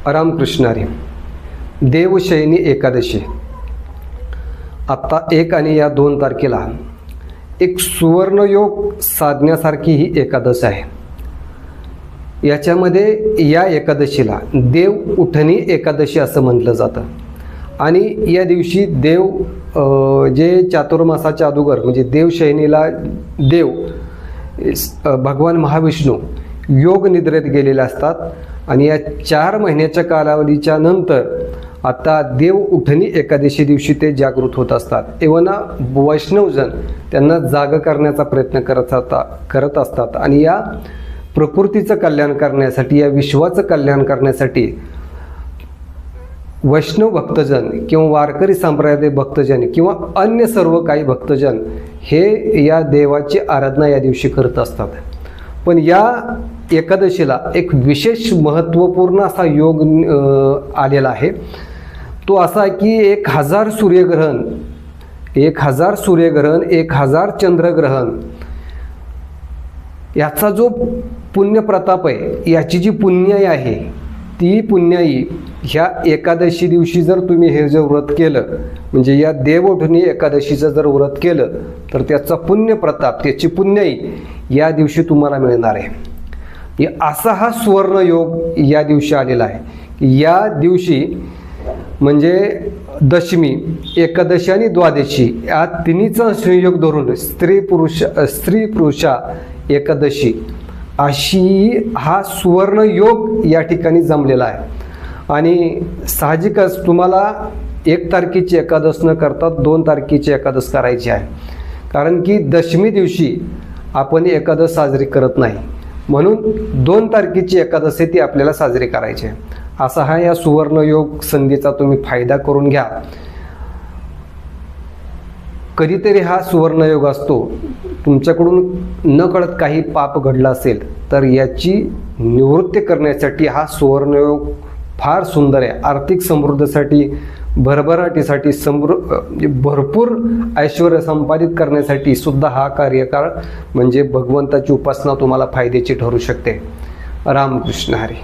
रामकृष्ण हरी. देवशयनी एकादशी आत्ता 1 आणि या 2 तारखेला एक सुवर्णयोग साधण्यासारखी ही एकादश आहे. याच्यामध्ये या एकादशीला देव उठणी एकादशी असं म्हटलं जातं. आणि या दिवशी देव जे चातुर्मासाच्या अगोदर म्हणजे देवशयनीला देव भगवान महाविष्णू योग निद्रेत गेलेले असतात. आणि या 4 महिन्याच्या कालावधीच्या नंतर आता देव उठणी एकादशी दिवशी ते जागृत होत असतात. एवना वैष्णवजन त्यांना जाग करण्याचा प्रयत्न करत असतात. आणि या प्रकृतीचं कल्याण करण्यासाठी, या विश्वाचं कल्याण करण्यासाठी वैष्णव भक्तजन किंवा वारकरी संप्रदाय भक्तजन किंवा अन्य सर्व काही भक्तजन हे या देवाची आराधना या दिवशी करत असतात. पण या एकादशीला एक विशेष महत्त्वपूर्ण असा योग आलेला आहे. तो असा की 1000 सूर्यग्रहण, 1000 सूर्यग्रहण, 1000 चंद्रग्रहण याचा जो पुण्यप्रताप आहे, याची जी पुण्याई आहे, ती पुण्याई ह्या एकादशी दिवशी जर तुम्ही हे जर व्रत केलं, म्हणजे या देवउठणी एकादशीचं जर व्रत केलं तर त्याचा पुण्यप्रताप, त्याची पुण्याई या दिवशी तुम्हाला मिळणार आहे. असा हा सुवर्ण योग या दिवशी आलेला आहे. या दिवशी म्हणजे दशमी, एकादशी आणि द्वादशी या तिन्हीचा संयोग धरून स्त्री पुरुषा एकादशी अशी हा सुवर्ण योग या ठिकाणी जमलेला आहे. आणि साहजिकच तुम्हाला 1 तारखेची एकादश न करता 2 तारखेची एकादश करायची आहे. कारण की दशमी दिवशी आपण एकादश साजरी करत नाही, म्हणून 2 तारखेची एकादश ती आपल्याला साजरी करायची आहे. असा हा या सुवर्ण योग संधीचा तुम्ही फायदा करून घ्या. कधीतरी हा सुवर्णयोग असतो. तुमच्याकडून नकळत काही पाप घडलं असेल तर याची निवृत्ती करण्यासाठी हा सुवर्णयोग फार सुंदर आहे. आर्थिक समृद्धीसाठी, भरभराटीसाठी, भरपूर ऐश्वर्य संपादित करण्यासाठी सुद्धा हा कार्यकाळ म्हणजे भगवंताची उपासना तुम्हाला फायद्याची ठरू शकते. रामकृष्ण हरी.